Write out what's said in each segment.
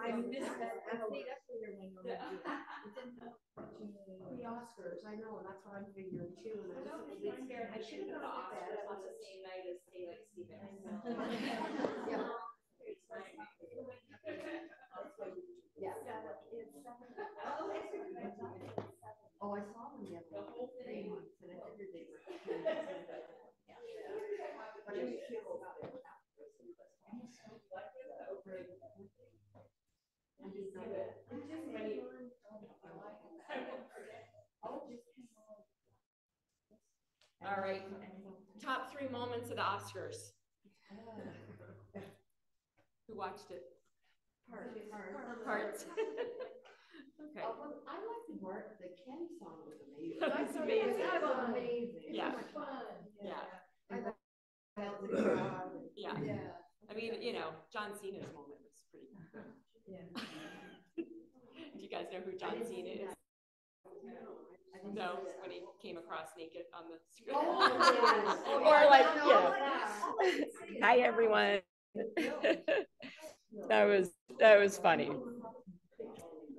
I missed that. I stayed up later when you were the Oscars. I know, and that's what I'm figuring too. And I should have gone to bed on the same night as Daylight Stevens. Yeah. Yeah. Oh, I saw them the other day. And I figured they were. All right, top 3 moments of the Oscars. Who watched it? Parts. Okay. I liked the part. The Ken song was amazing. That's amazing. That was amazing. Yeah. So much fun. Yeah. Yeah. Yeah. I mean, you know, John Cena's moment was pretty good. Yeah. Do you guys know who John Cena is? No, when he came across naked on the screen. Or like, yeah. Hi everyone. that was funny.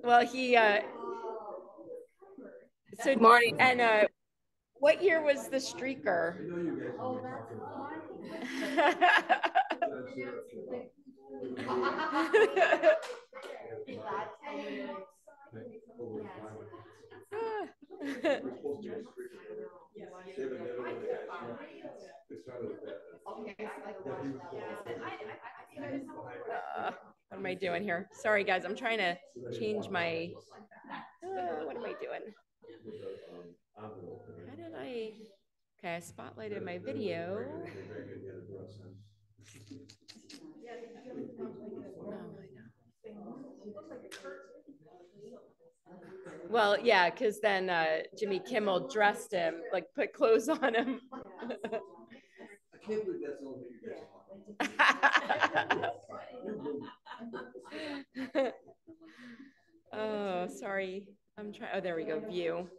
Well, he so morning and what year was the streaker? Oh, that's what am I doing here? Sorry, guys. I'm trying to change my. What am I doing? How did I? Okay, I spotlighted my video. Well, yeah, because then Jimmy Kimmel dressed him, like put clothes on him. I can't believe that's the only thing you guys Oh, sorry. I'm trying. Oh, there we go. View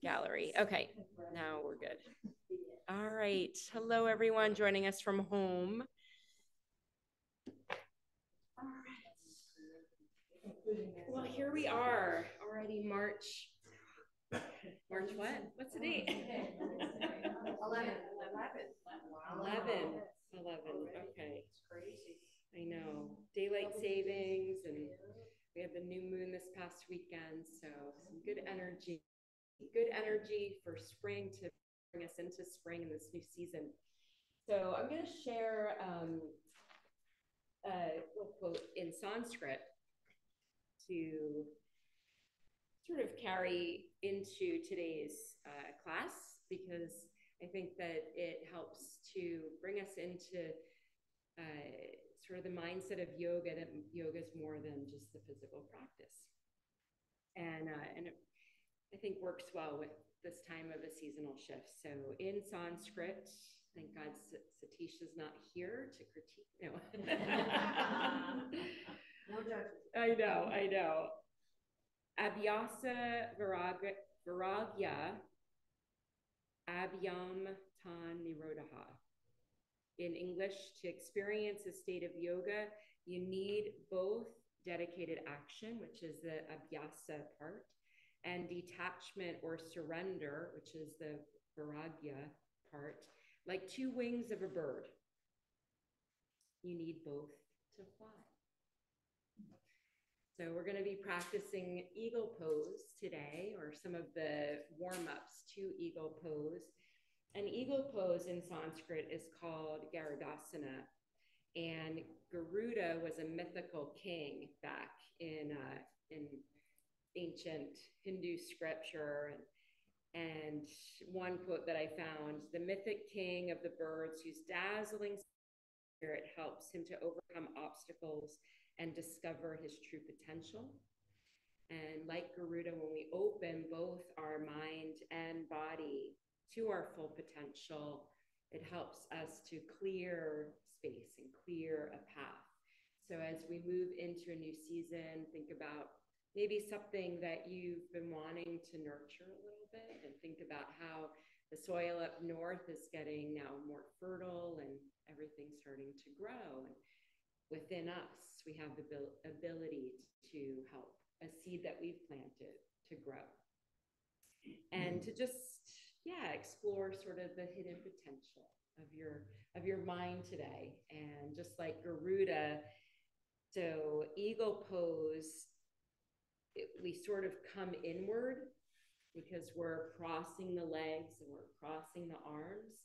gallery. Okay, now we're good. All right. Hello, everyone joining us from home. All right. Well, here we are already March what? What's the date? 11. 11. Okay. I know. Daylight savings, and we had the new moon this past weekend, so some good energy for spring to bring us into spring in this new season. So I'm going to share a quote in Sanskrit to sort of carry into today's class, because I think that it helps to bring us into sort of the mindset of yoga, that yoga is more than just the physical practice. And it, I think, works well with this time of a seasonal shift. So in Sanskrit, thank God Satish is not here to critique. No. No judgment. I know. Abhyasa Viragya Abhyam Tan Nirodha. In English, to experience a state of yoga, you need both dedicated action, which is the abhyasa part, and detachment or surrender, which is the viragya part, like 2 wings of a bird. You need both to fly. So we're going to be practicing eagle pose today, or some of the warm-ups to eagle pose. An eagle pose in Sanskrit is called Garudasana, and Garuda was a mythical king back in ancient Hindu scripture. And one quote that I found: the mythic king of the birds, whose dazzling spirit helps him to overcome obstacles and discover his true potential. And like Garuda, when we open both our mind and body to our full potential, it helps us to clear space and clear a path. So as we move into a new season, think about maybe something that you've been wanting to nurture a little bit, and think about how the soil up north is getting now more fertile and everything's starting to grow. And within us, we have the ability to help a seed that we've planted to grow. And to just, yeah, explore sort of the hidden potential of your mind today. And just like Garuda, so eagle pose, we sort of come inward because we're crossing the legs and we're crossing the arms,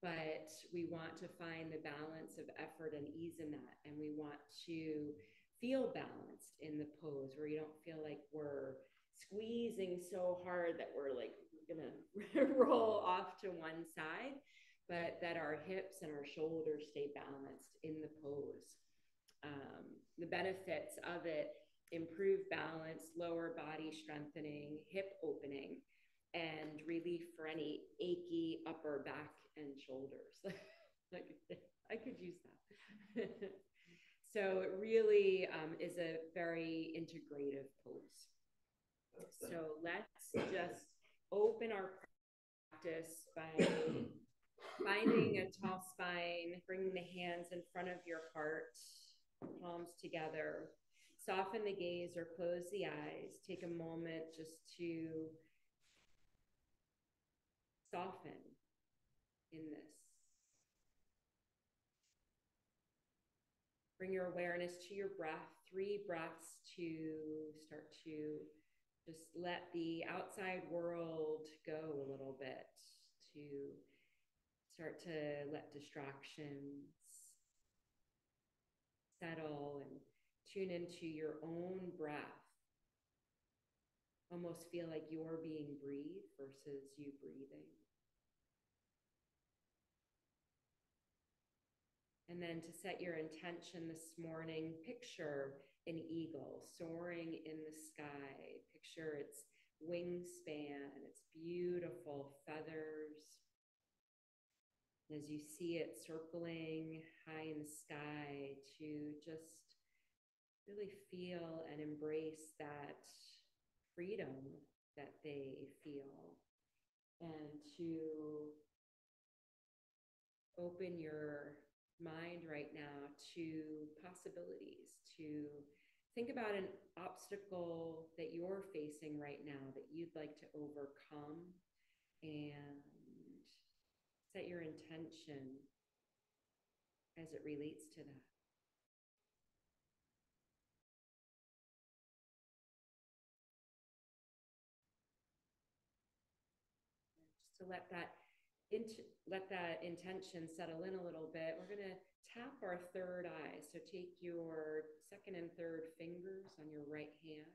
but we want to find the balance of effort and ease in that. And we want to feel balanced in the pose, where you don't feel like we're squeezing so hard that we're like gonna roll off to one side, but that our hips and our shoulders stay balanced in the pose. The benefits of it: improve balance, lower body strengthening, hip opening, and relief for any achy upper back and shoulders. I could use that. So it really is a very integrative pose. So let's just open our practice by finding a tall spine, bringing the hands in front of your heart, palms together. Soften the gaze or close the eyes. Take a moment just to soften in this. Bring your awareness to your breath. 3 breaths to start to just let the outside world go a little bit, to start to let distractions settle and tune into your own breath. Almost feel like you're being breathed versus you breathing. And then to set your intention this morning, picture an eagle soaring in the sky. Picture its wingspan, its beautiful feathers. As you see it circling high in the sky, to just really feel and embrace that freedom that they feel, and to open your mind right now to possibilities, to think about an obstacle that you're facing right now that you'd like to overcome, and set your intention as it relates to that. Just to let that intention settle in a little bit, we're going to tap our third eye. So take your second and third fingers on your right hand,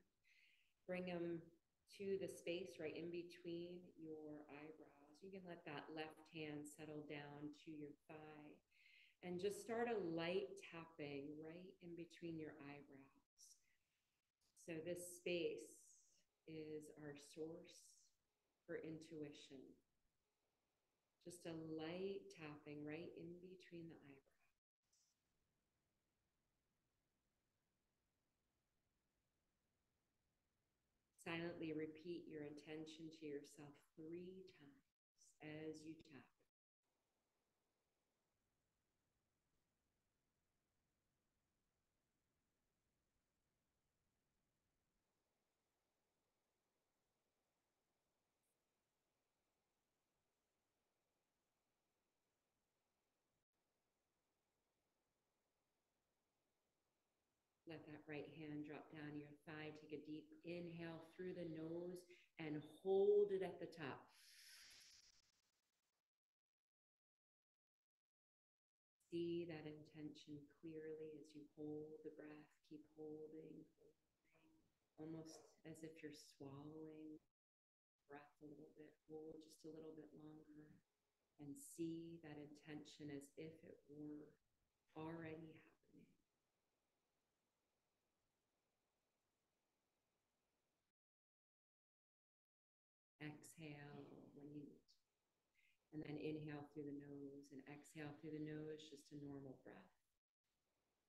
bring them to the space right in between your eyebrows. You can let that left hand settle down to your thigh, and just start a light tapping right in between your eyebrows. So this space is our source for intuition. Just a light tapping right in between the eyebrows. Silently repeat your intention to yourself 3 times as you tap. Let that right hand drop down your thigh. Take a deep inhale through the nose and hold it at the top. See that intention clearly as you hold the breath. Keep holding, almost as if you're swallowing breath a little bit. Hold just a little bit longer and see that intention as if it were already happening. Exhale when you need. And then inhale through the nose and exhale through the nose, just a normal breath.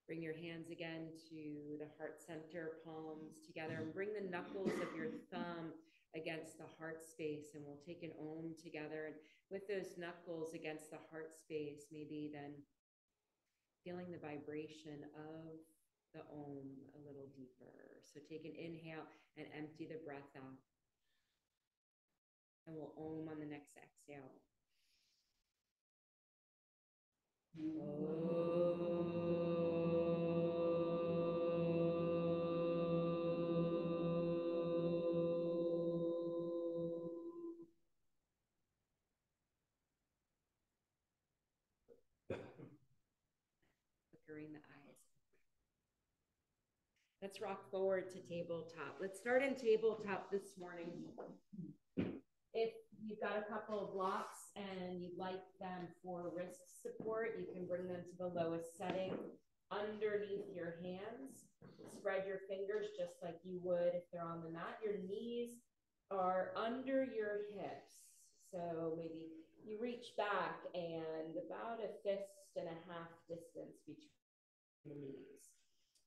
Bring your hands again to the heart center, palms together, and bring the knuckles of your thumb against the heart space, and we'll take an Om together. And with those knuckles against the heart space, maybe then feeling the vibration of the Om a little deeper. So take an inhale and empty the breath out. And we'll Om on the next exhale. Flickering the eyes. Let's rock forward to tabletop. Let's start in tabletop this morning. If you've got a couple of blocks and you'd like them for wrist support, you can bring them to the lowest setting underneath your hands. Spread your fingers just like you would if they're on the mat. Your knees are under your hips. So maybe you reach back and about a fist and a half distance between the knees.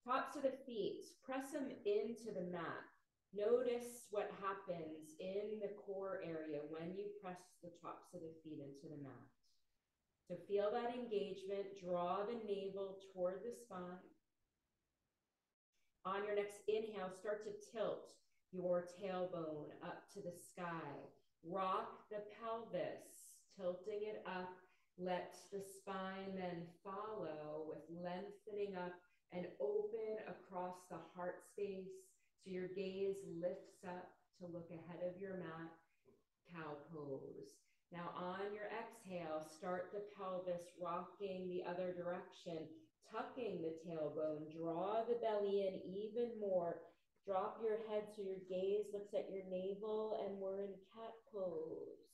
Tops of the feet, press them into the mat. Notice what happens in the core area when you press the tops of the feet into the mat. So feel that engagement, draw the navel toward the spine. On your next inhale, start to tilt your tailbone up to the sky. Rock the pelvis, tilting it up. Let the spine then follow with lengthening up and open across the heart space. So your gaze lifts up to look ahead of your mat, cow pose. Now on your exhale, start the pelvis rocking the other direction, tucking the tailbone, draw the belly in even more. Drop your head so your gaze looks at your navel, and we're in cat pose.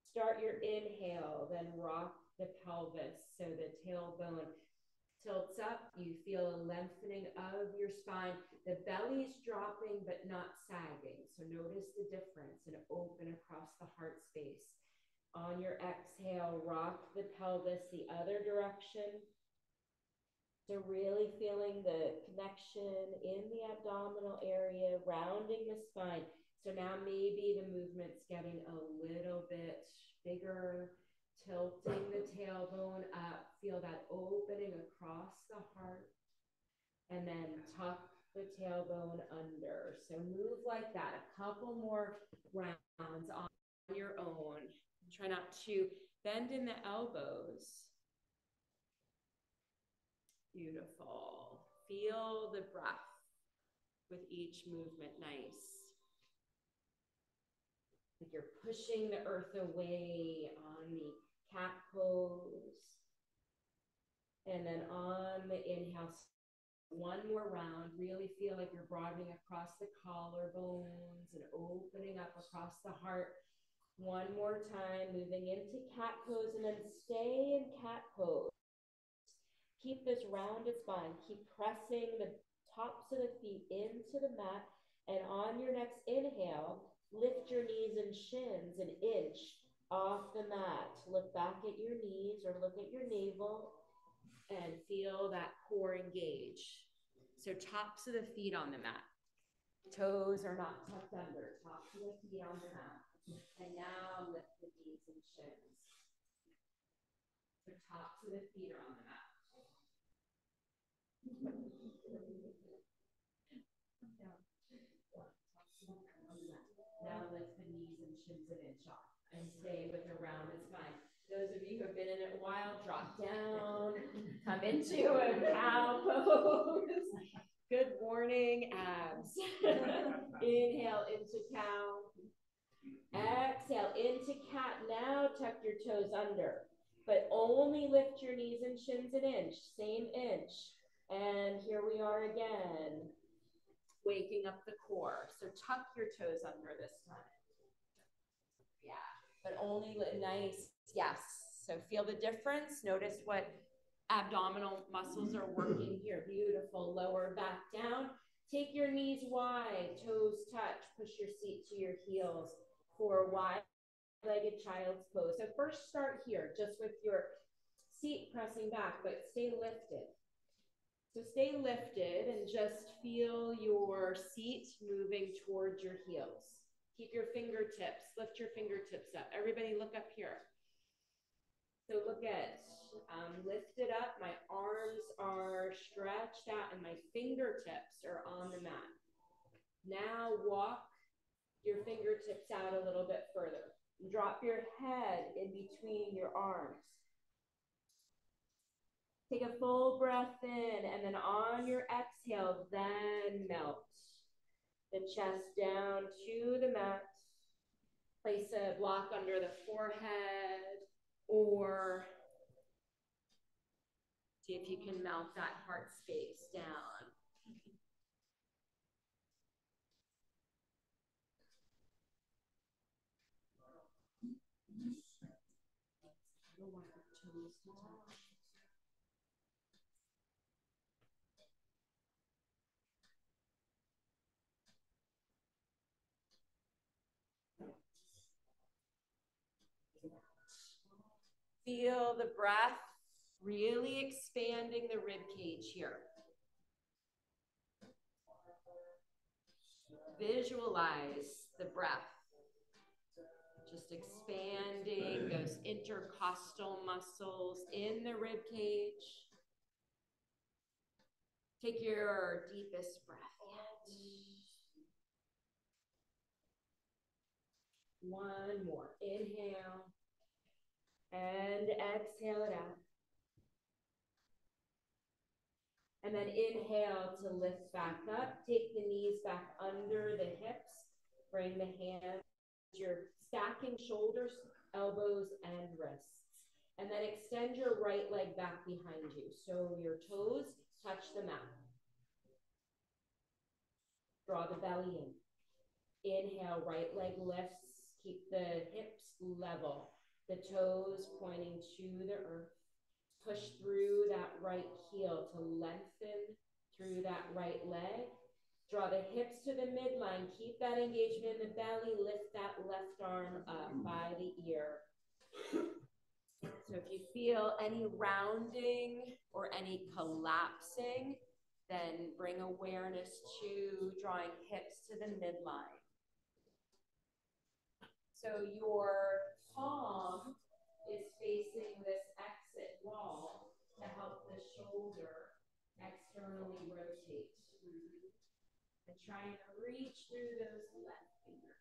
Start your inhale, then rock the pelvis so the tailbone tilts up. You feel a lengthening of your spine. The belly's dropping but not sagging. So notice the difference and open across the heart space. On your exhale, rock the pelvis the other direction. So really feeling the connection in the abdominal area, rounding the spine. So now maybe the movement's getting a little bit bigger, tilting the tailbone up. Feel that opening across the heart. And then tuck the tailbone under. So move like that. A couple more rounds on your own. Try not to bend in the elbows. Beautiful. Feel the breath with each movement. Nice. Like you're pushing the earth away on the cat pose. And then on the inhale, one more round. Really feel like you're broadening across the collarbones and opening up across the heart. One more time, moving into cat pose, and then stay in cat pose. Keep this rounded spine. Keep pressing the tops of the feet into the mat. And on your next inhale, lift your knees and shins an inch off the mat. Look back at your knees or look at your navel and feel that core engage. So tops of the feet on the mat. Toes are not tucked under. Tops of the feet on the mat. And now lift the knees and shins. The tops of the feet are on the mat. Now lift the knees and shins an inch off and stay with a rounded spine. Those of you who have been in it a while, drop down, come into a cow pose. Good morning, abs. Inhale into cow. Exhale into cat. Now tuck your toes under, but only lift your knees and shins an inch, same inch. And here we are again, waking up the core. So tuck your toes under this time. Yeah, but only nice, yes. So feel the difference. Notice what abdominal muscles are working here. Beautiful. Lower back down. Take your knees wide, toes touch. Push your seat to your heels for a wide-legged child's pose. So first start here, just with your seat pressing back, but stay lifted. So stay lifted and just feel your seat moving towards your heels. Keep your fingertips, lift your fingertips up. Everybody look up here. So look at, lifted up, my arms are stretched out and my fingertips are on the mat. Now walk your fingertips out a little bit further. Drop your head in between your arms. Take a full breath in, and then on your exhale, then melt the chest down to the mat. Place a block under the forehead, or see if you can melt that heart space down. Feel the breath really expanding the rib cage here. Visualize the breath just expanding those intercostal muscles in the rib cage. Take your deepest breath yet. One more. Inhale and exhale it out. And then inhale to lift back up. Take the knees back under the hips. Bring the hands, you're stacking shoulders, elbows, and wrists. And then extend your right leg back behind you. So your toes touch the mat. Draw the belly in. Inhale, right leg lifts. Keep the hips level. The toes pointing to the earth. Push through that right heel to lengthen through that right leg. Draw the hips to the midline. Keep that engagement in the belly. Lift that left arm up by the ear. So if you feel any rounding or any collapsing, then bring awareness to drawing hips to the midline. So your palm is facing this exit wall to help the shoulder externally rotate. And trying to reach through those left fingertips.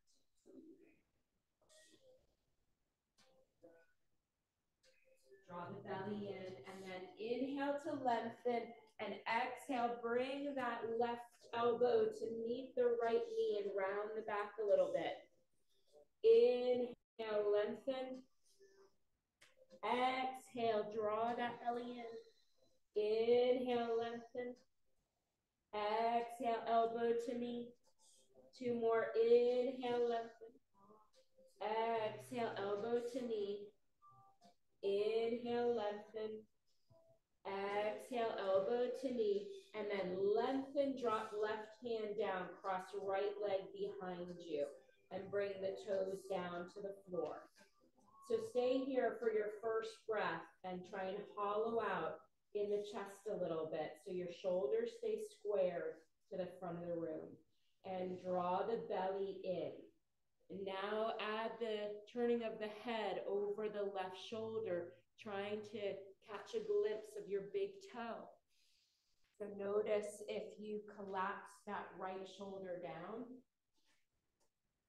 Draw the belly in, and then inhale to lengthen, and exhale, bring that left elbow to meet the right knee and round the back a little bit. Inhale, lengthen. Exhale, draw that belly in. Inhale, lengthen. Exhale, elbow to knee. Two more. Inhale, lengthen. Exhale, elbow to knee. Inhale, lengthen. Exhale, elbow to knee. And then lengthen, drop left hand down, cross right leg behind you, and bring the toes down to the floor. So stay here for your first breath and try and hollow out in the chest a little bit so your shoulders stay squared to the front of the room. And draw the belly in. And now add the turning of the head over the left shoulder, trying to catch a glimpse of your big toe. So notice if you collapse that right shoulder down,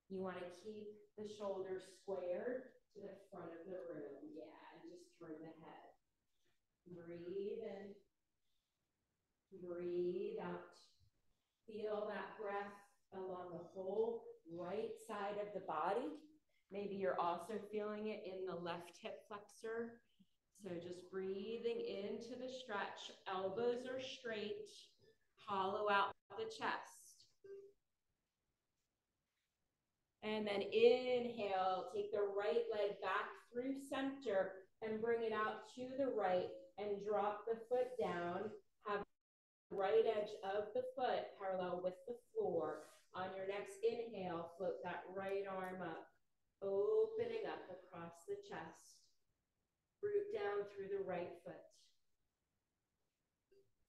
you want to keep the shoulders squared to the front of the room. Yeah, and just turn the head. Breathe in. Breathe out. Feel that breath along the whole right side of the body. Maybe you're also feeling it in the left hip flexor. So just breathing into the stretch. Elbows are straight. Hollow out the chest. And then inhale, take the right leg back through center and bring it out to the right and drop the foot down. Have the right edge of the foot parallel with the floor. On your next inhale, float that right arm up, opening up across the chest. Root down through the right foot.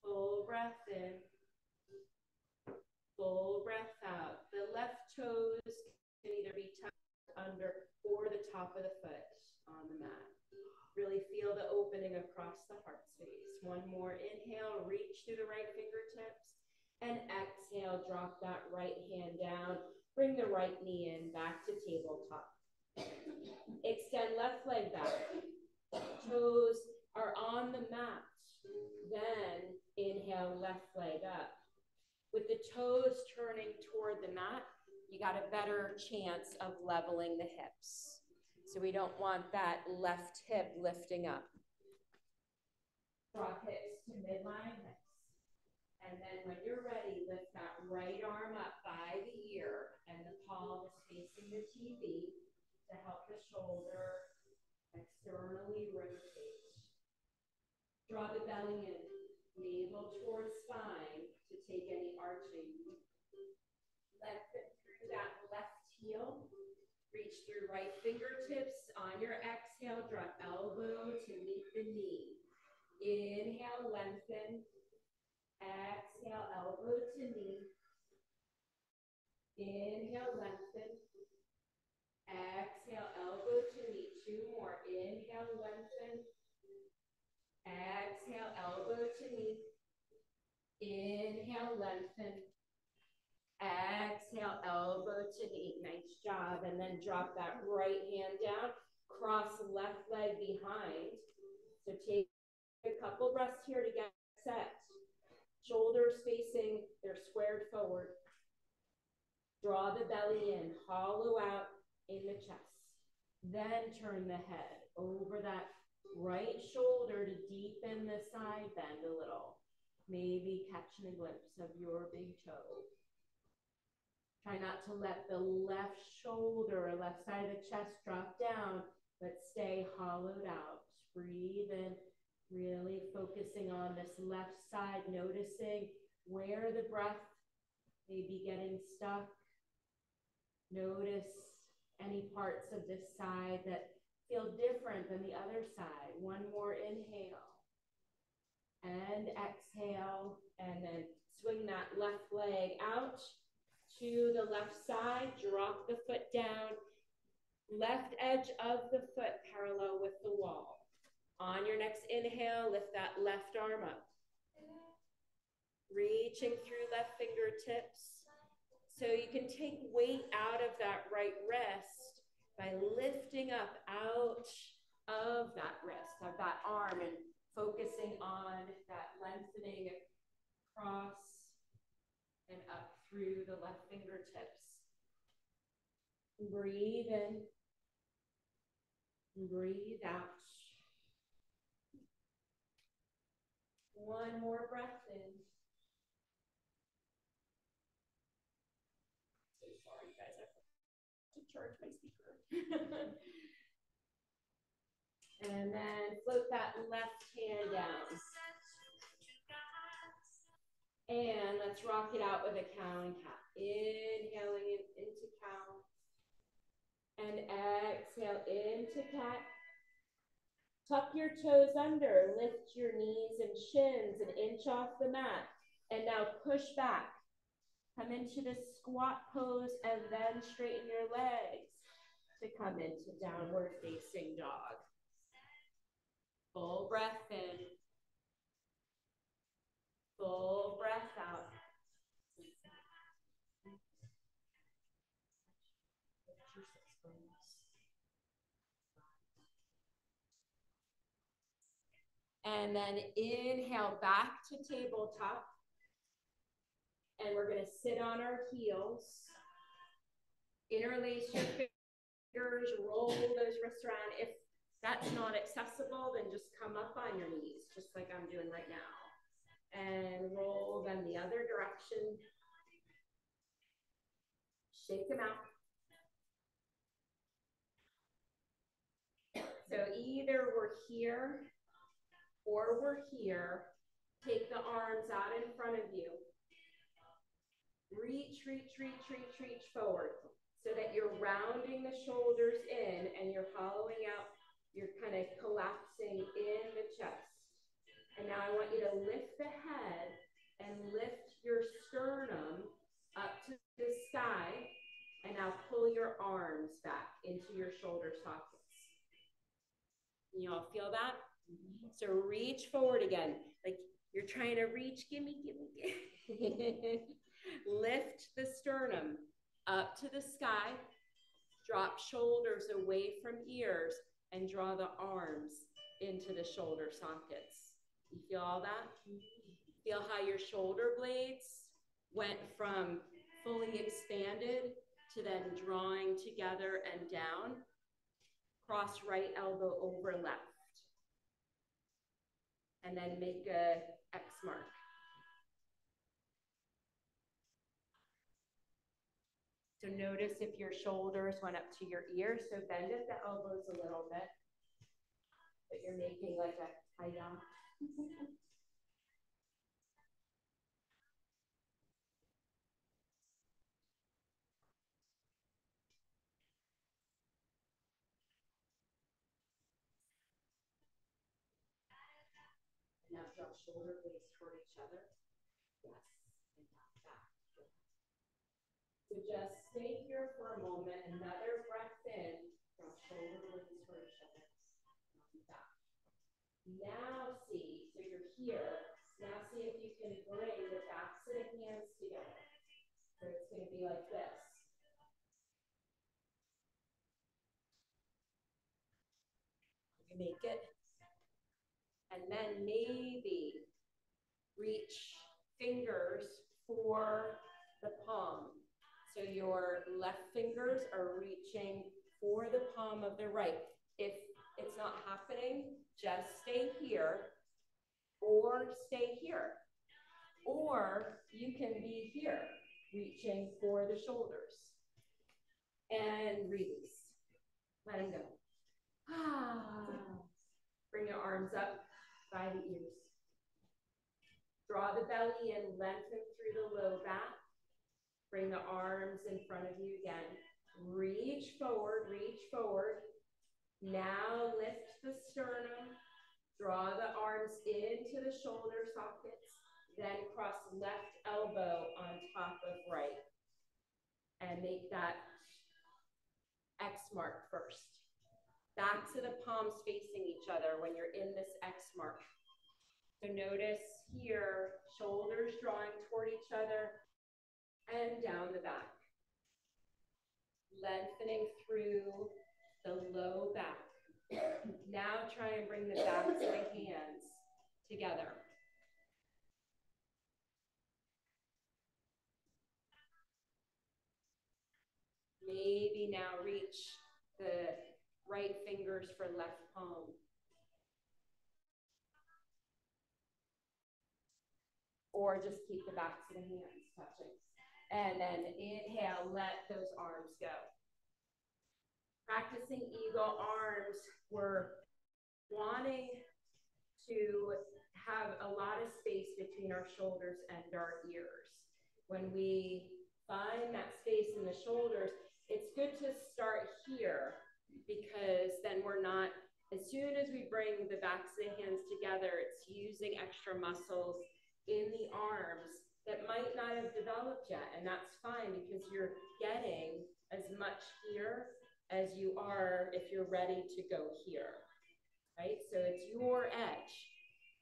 Full breath. breath in. Full breath out. The left toes can either be tucked under or the top of the foot on the mat. Really feel the opening across the heart space. One more inhale, reach through the right fingertips. And exhale, drop that right hand down. Bring the right knee in, back to tabletop. Extend left leg back. Toes are on the mat. Then inhale, left leg up. With the toes turning toward the mat, you got a better chance of leveling the hips. So we don't want that left hip lifting up. Drop hips to midline hips. And then when you're ready, lift that right arm up by the ear and the palm is facing the TV to help the shoulder externally rotate. Draw the belly in, navel towards spine to take any arching. Lengthen through that left heel. Reach through right fingertips. On your exhale, drop elbow to meet the knee. Inhale, lengthen. Exhale, elbow to knee. Inhale, lengthen. Exhale, elbow to knee. Two more. Inhale, lengthen. Exhale, elbow to knee. Inhale, lengthen. Exhale, elbow to knee. Nice job. And then drop that right hand down. Cross left leg behind. So take a couple breaths here to get set. Shoulders facing, they're squared forward. Draw the belly in, hollow out in the chest. Then turn the head over that right shoulder to deepen the side bend a little. Maybe catching a glimpse of your big toe. Try not to let the left shoulder or left side of the chest drop down, but stay hollowed out. Breathe in, really focusing on this left side, noticing where the breath may be getting stuck. Notice any parts of this side that feel different than the other side. One more inhale and exhale, and then swing that left leg out to the left side, drop the foot down, left edge of the foot parallel with the wall. On your next inhale, lift that left arm up. Reaching through left fingertips. So you can take weight out of that right wrist by lifting up out of that wrist, of that arm, and focusing on that lengthening across and up through the left fingertips. Breathe in. Breathe out. One more breath in. So sorry, guys, I forgot to charge my speaker. And then float that left hand down. And let's rock it out with a cow and cat. Inhaling into cow. And exhale into cat. Tuck your toes under, lift your knees and shins and inch off the mat. And now push back. Come into the squat pose and then straighten your legs to come into downward facing dog. Full breath in. Full breath out. And then inhale back to tabletop. And we're going to sit on our heels. Interlace your fingers, roll those wrists around. If that's not accessible, then just come up on your knees, just like I'm doing right now. And roll them the other direction. Shake them out. So either we're here or we're here. Take the arms out in front of you. Reach, reach, reach, reach, reach forward so that you're rounding the shoulders in and you're hollowing out. You're kind of collapsing in the chest. And now I want you to lift the head arms back into your shoulder sockets. Can you all feel that? So reach forward again. Like you're trying to reach, gimme. Lift the sternum up to the sky. Drop shoulders away from ears and draw the arms into the shoulder sockets. You feel all that? Feel how your shoulder blades went from fully expanded to then drawing together and down. Cross right elbow over left. And then make a X mark. So notice if your shoulders went up to your ears, so bend at the elbows a little bit, but you're making like a hi-ya. Now draw shoulder blades toward each other. Yes, and back. So just stay here for a moment, another breath in, draw shoulder blades toward each other. Back. Now see, so you're here, now see if you can bring the backs of the hands together. So it's going to be like this. You make it. And then maybe reach fingers for the palm. So your left fingers are reaching for the palm of the right. If it's not happening, just stay here or stay here. Or you can be here, reaching for the shoulders. And release. Let them go. Bring your arms up by the ears. Draw the belly in, lengthen through the low back. Bring the arms in front of you again. Reach forward, reach forward. Now lift the sternum. Draw the arms into the shoulder sockets. Then cross left elbow on top of right. And make that X mark first. Backs of the palms facing each other when you're in this X mark. So notice here, shoulders drawing toward each other and down the back. Lengthening through the low back. Now try and bring the backs of the hands together. Maybe now reach the right fingers for left palm. Or just keep the backs of the hands touching. And then inhale, let those arms go. Practicing eagle arms, we're wanting to have a lot of space between our shoulders and our ears. When we find that space in the shoulders, it's good to start here because then we're not, as soon as we bring the backs of the hands together, it's using extra muscles in the arms that might not have developed yet, and that's fine because you're getting as much here as you are if you're ready to go here, right? So it's your edge.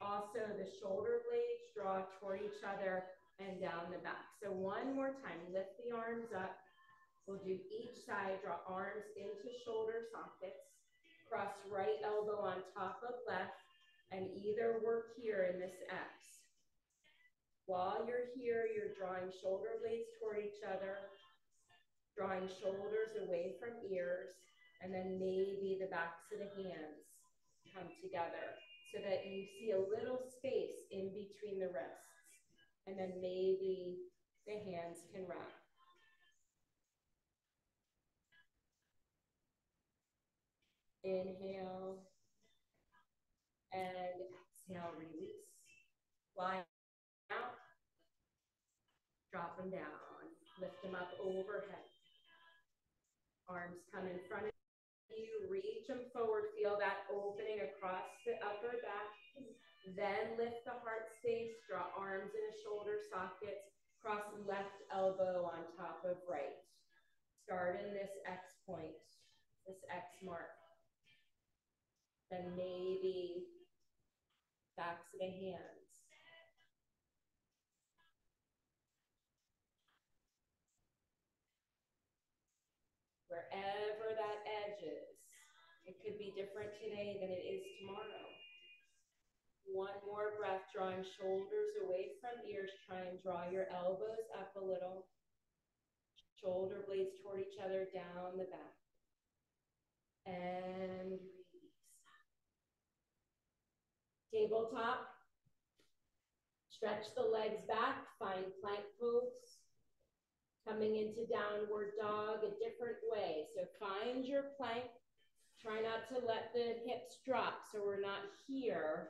Also, the shoulder blades draw toward each other and down the back. So one more time, lift the arms up. We'll do each side, draw arms into shoulder sockets, cross right elbow on top of left, and either work here in this X. While you're here, you're drawing shoulder blades toward each other, drawing shoulders away from ears, and then maybe the backs of the hands come together so that you see a little space in between the wrists, and then maybe the hands can wrap. Inhale and exhale, release. Fly out, drop them down, lift them up overhead. Arms come in front of you, reach them forward, feel that opening across the upper back. Then lift the heart space, draw arms into shoulder sockets, cross left elbow on top of right. start in this X point, this X mark. Then maybe backs of the hands. Wherever that edge is. It could be different today than it is tomorrow. One more breath, drawing shoulders away from ears. Try and draw your elbows up a little. Shoulder blades toward each other, down the back. And release. Tabletop. Stretch the legs back, find plank pose. Coming into downward dog a different way. So find your plank. Try not to let the hips drop so we're not here.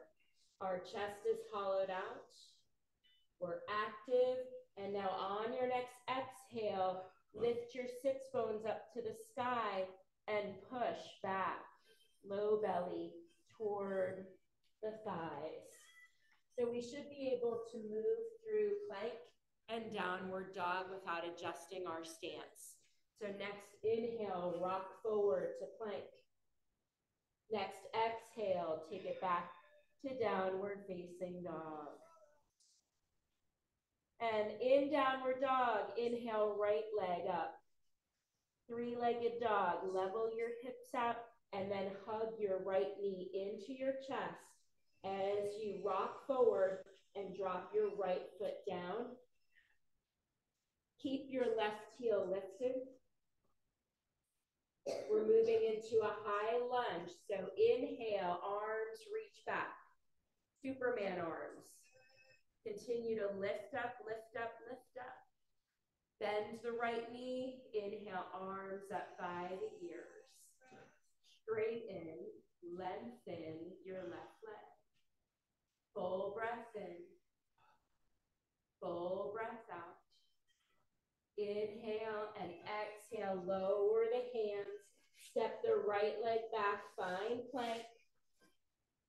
Our chest is hollowed out. We're active. And now on your next exhale, lift your sits bones up to the sky and push back, low belly toward the thighs. So we should be able to move through plank and downward dog without adjusting our stance. So next inhale, rock forward to plank. Next exhale, take it back to downward facing dog. And in downward dog, inhale, right leg up. Three-legged dog, level your hips out and then hug your right knee into your chest as you rock forward and drop your right foot down. Keep your left heel lifted. We're moving into a high lunge. So inhale, arms reach back. Superman arms. Continue to lift up, lift up, lift up. Bend the right knee. Inhale, arms up by the ears. Straighten, lengthen your left leg. Full breath in. Full breath out. Inhale and exhale, lower the hands. Step the right leg back, find plank.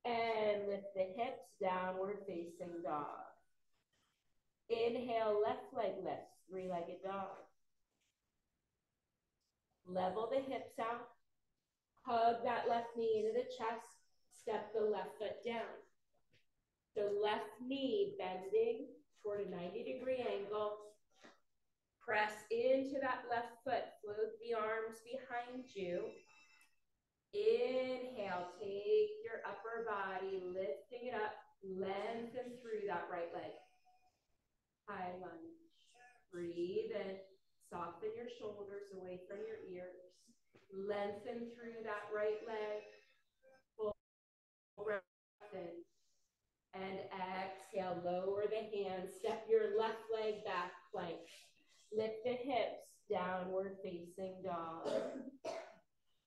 And lift the hips, downward facing dog. Inhale, left leg lifts, three-legged dog. Level the hips out. Hug that left knee into the chest. Step the left foot down. The left knee bending toward a 90-degree angle. Press into that left foot. Float the arms behind you. Inhale, take your upper body, lifting it up. Lengthen through that right leg. High lunge. Breathe in. Soften your shoulders away from your ears. Lengthen through that right leg. Full breath in. And exhale, lower the hands. Step your left leg back, plank. Lift the hips, downward facing dog.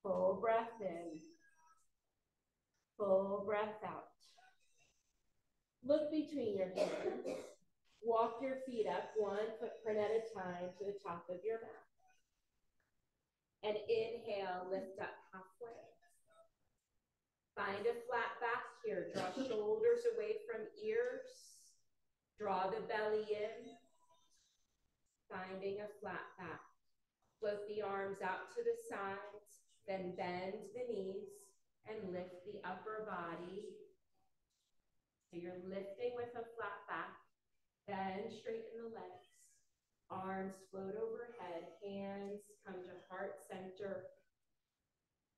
Full breath in. Full breath out. Look between your hands. Walk your feet up, one footprint at a time to the top of your mat. And inhale, lift up halfway. Find a flat back here. Draw shoulders away from ears. Draw the belly in. Finding a flat back. Float the arms out to the sides, then bend the knees and lift the upper body. So you're lifting with a flat back. Then straighten the legs. Arms float overhead. Hands come to heart center.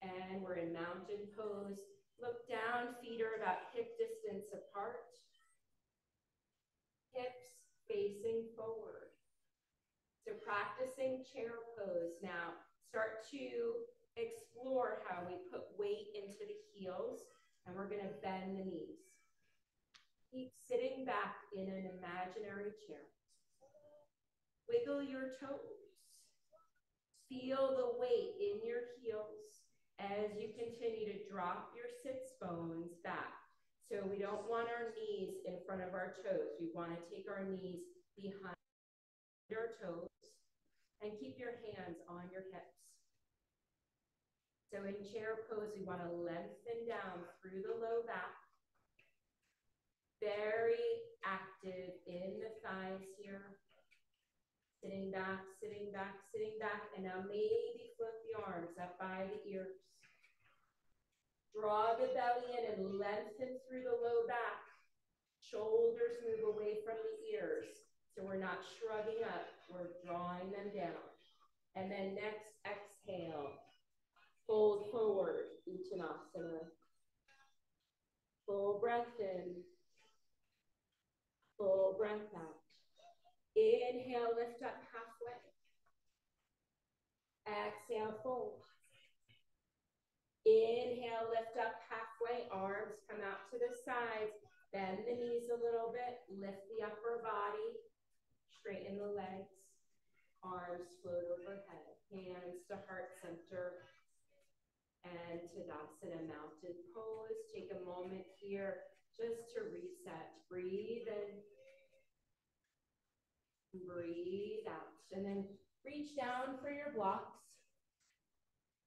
And we're in mountain pose. Look down, feet are about hip distance apart. Hips facing forward. So practicing chair pose now. Start to explore how we put weight into the heels, and we're going to bend the knees. Keep sitting back in an imaginary chair. Wiggle your toes. Feel the weight in your heels as you continue to drop your sits bones back. So we don't want our knees in front of our toes. We want to take our knees behind our toes and keep your hands on your hips. So in chair pose, we want to lengthen down through the low back. Very active in the thighs here. Sitting back, sitting back, sitting back, and now maybe flip the arms up by the ears. Draw the belly in and lengthen through the low back. Shoulders move away from the ears. So we're not shrugging up, we're drawing them down. And then next, exhale. Fold forward, Uttanasana. Full breath in. Full breath out. Inhale, lift up halfway. Exhale, fold. Inhale, lift up halfway. Arms come out to the sides. Bend the knees a little bit. Lift the upper body. Straighten the legs. Arms float overhead. Hands to heart center. And Tadasana, mountain pose. Take a moment here just to reset. Breathe in. Breathe out. And then reach down for your blocks.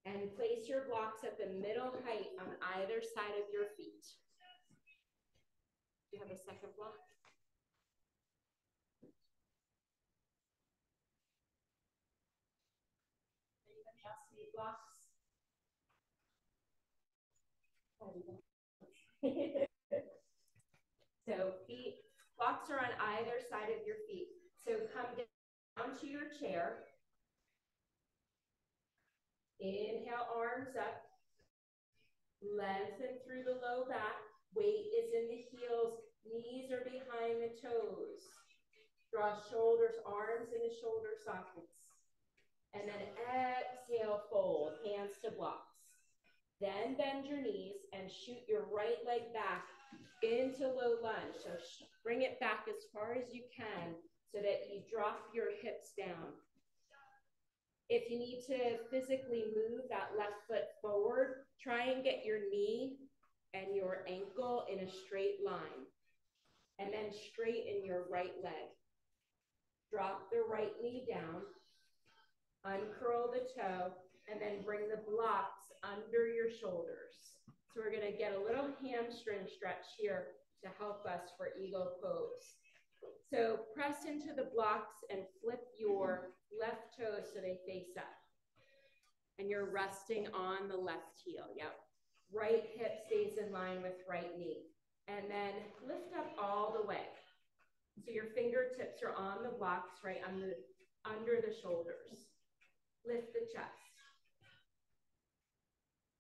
And place your blocks at the middle height on either side of your feet. Do you have a second block? Anybody else need blocks? So blocks are on either side of your feet. So come down to your chair. Inhale, arms up. Lengthen through the low back. Weight is in the heels. Knees are behind the toes. Draw shoulders, arms in the shoulder sockets. And then exhale, fold, hands to blocks. Then bend your knees and shoot your right leg back into low lunge. So bring it back as far as you can so that you drop your hips down. If you need to physically move that left foot forward, try and get your knee and your ankle in a straight line. And then straighten your right leg. Drop the right knee down. Uncurl the toe. And then bring the blocks under your shoulders. So we're going to get a little hamstring stretch here to help us for eagle pose. So press into the blocks and flip your left toes so they face up. And you're resting on the left heel. Yep. Right hip stays in line with right knee. And then lift up all the way. So your fingertips are on the blocks, right under the shoulders. Lift the chest.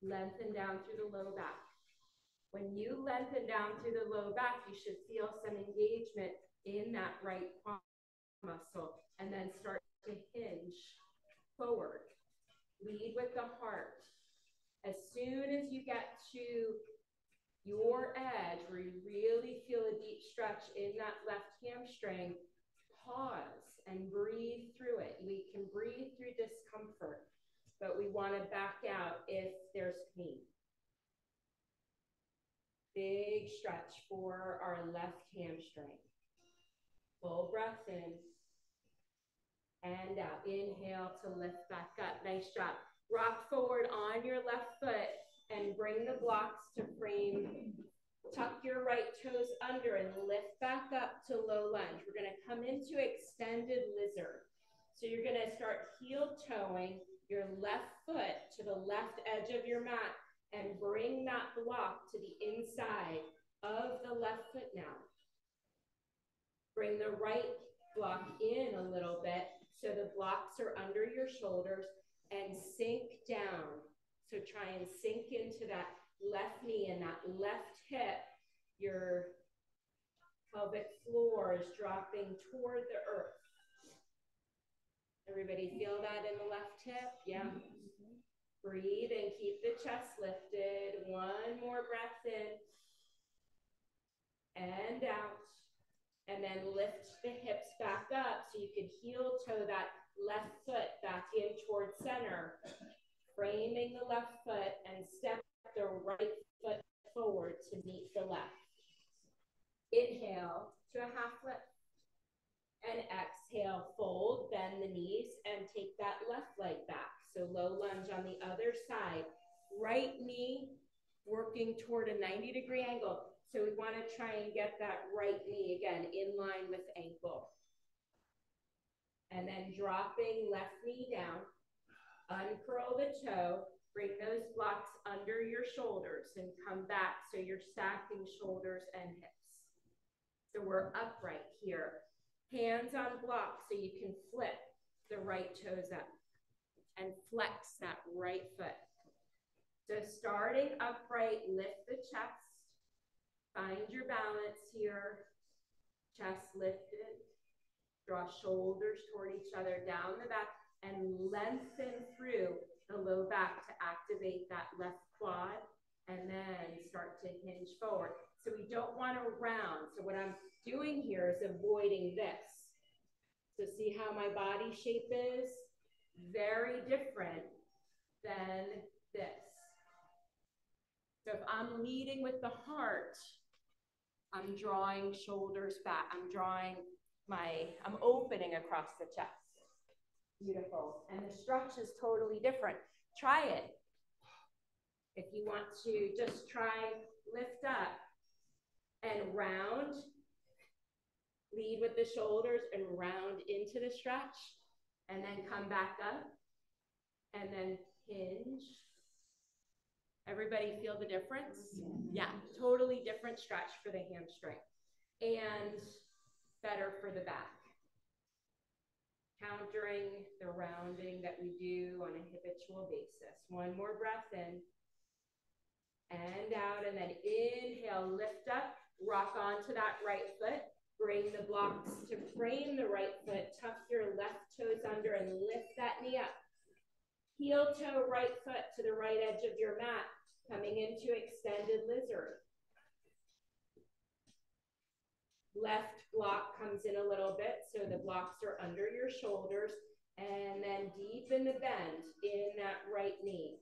Lengthen down through the low back. When you lengthen down through the low back, you should feel some engagement in that right quad muscle, and then start to hinge forward. Lead with the heart. As soon as you get to your edge where you really feel a deep stretch in that left hamstring, pause and breathe through it. We can breathe through discomfort, but we want to back out if there's pain. Big stretch for our left hamstring. Full breath in and out. Inhale to lift back up. Nice job. Rock forward on your left foot and bring the blocks to frame. Tuck your right toes under and lift back up to low lunge. We're going to come into extended lizard. So you're going to start heel toeing your left foot to the left edge of your mat and bring that block to the inside of the left foot now. Bring the right block in a little bit so the blocks are under your shoulders and sink down. So try and sink into that left knee and that left hip. Your pelvic floor is dropping toward the earth. Everybody feel that in the left hip? Yeah. Breathe and keep the chest lifted. One more breath in and out. And then lift the hips back up so you can heel toe that left foot back in towards center. Framing the left foot and step the right foot forward to meet the left. Inhale to a half lift. And exhale, fold, bend the knees, and take that left leg back. So low lunge on the other side. Right knee working toward a 90-degree angle. So we want to try and get that right knee, again, in line with ankle. And then and dropping left knee down. Uncurl the toe, bring those blocks under your shoulders and come back so you're stacking shoulders and hips. So we're upright here. Hands on blocks so you can flip the right toes up and flex that right foot. So starting upright, lift the chest. Find your balance here. Chest lifted. Draw shoulders toward each other down the back and lengthen through the low back to activate that left quad and then start to hinge forward. So we don't want to round. So what I'm doing here is avoiding this. So see how my body shape is? Very different than this. So if I'm leading with the heart, I'm drawing shoulders back. I'm opening across the chest. Beautiful. And the stretch is totally different. Try it. If you want to just try lift up and round, lead with the shoulders and round into the stretch, and then come back up, and then hinge. Everybody feel the difference? Yeah, totally different stretch for the hamstring and better for the back. Countering the rounding that we do on a habitual basis. One more breath in and out, and then inhale, lift up, rock onto that right foot. Bring the blocks to frame the right foot. Tuck your left toes under and lift that knee up. Heel toe right foot to the right edge of your mat, coming into extended lizard. Left block comes in a little bit, so the blocks are under your shoulders, and then deepen the bend in that right knee.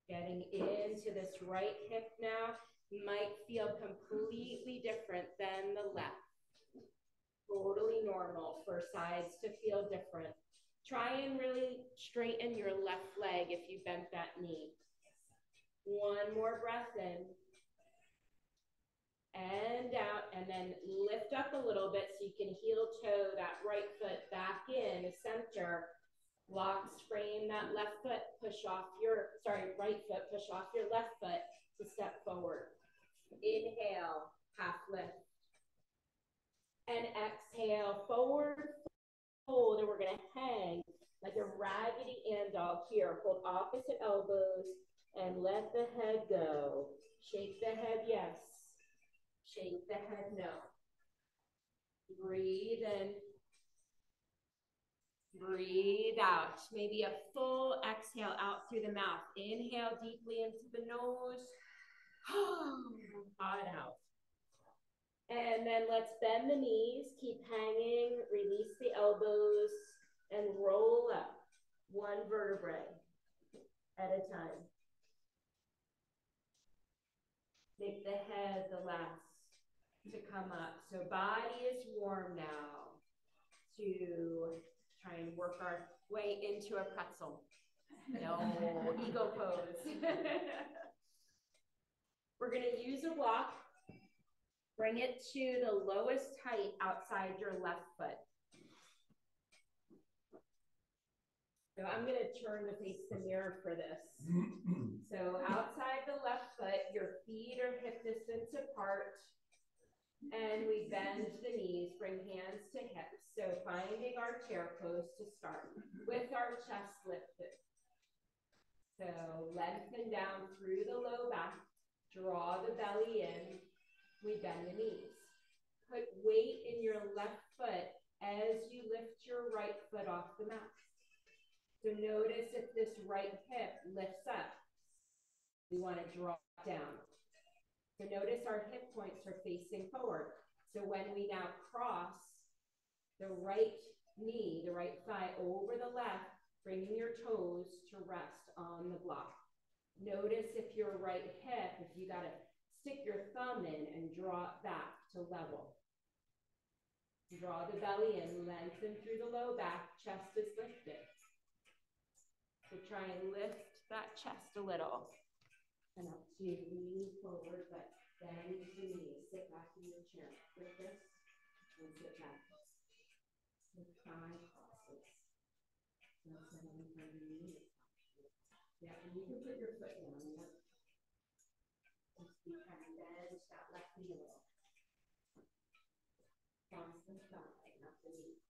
Getting into this right hip now might feel completely different than the left. Totally normal for sides to feel different. Try and really straighten your left leg if you bent that knee. One more breath in and out, and then lift up a little bit so you can heel toe that right foot back in the center. Blocks frame that left foot, right foot, push off your left foot to step forward. Inhale, half lift. And exhale, forward fold, and we're gonna hang like a raggedy Ann dog here. Hold opposite elbows and let the head go. Shake the head, yes. Shake the head, no. Breathe in. Breathe out. Maybe a full exhale out through the mouth. Inhale deeply into the nose. Paw it out. And then let's bend the knees. Keep hanging. Release the elbows and roll up. One vertebrae at a time. Make the head the last to come up. So body is warm now to try and work our way into a pretzel. No, ego pose. We're going to use a block. Bring it to the lowest height outside your left foot. So I'm going to turn to face the mirror for this. So outside the left foot, your feet are hip distance apart. And we bend the knees, bring hands to hips. So finding our chair pose to start with our chest lifted. So lengthen down through the low back, draw the belly in, we bend the knees. Put weight in your left foot as you lift your right foot off the mat. So notice if this right hip lifts up, we want to draw it down. So notice our hip points are facing forward. So when we now cross the right knee, the right thigh over the left, bringing your toes to rest on the block. Notice if your right hip, if you got to stick your thumb in and draw it back to level. Draw the belly in, lengthen through the low back, chest is lifted. So try and lift that chest a little. And up to lean forward, but Bend the knees, sit back in your chair. Like this, and sit back. The thigh crosses. That's what I'm going to need. Yeah, and you can put your foot down. Yeah. Just be kind of bend that left knee a little. Cross the thigh, not the knee.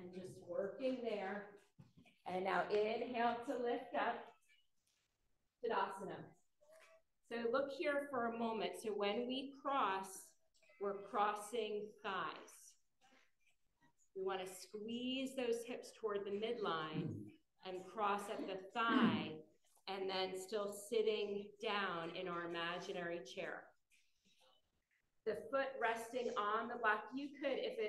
And just working there. And now inhale to lift up. Tadasana. So look here for a moment. So when we cross, we're crossing thighs. We want to squeeze those hips toward the midline and cross at the thigh, and then still sitting down in our imaginary chair. The foot resting on the block. You could, if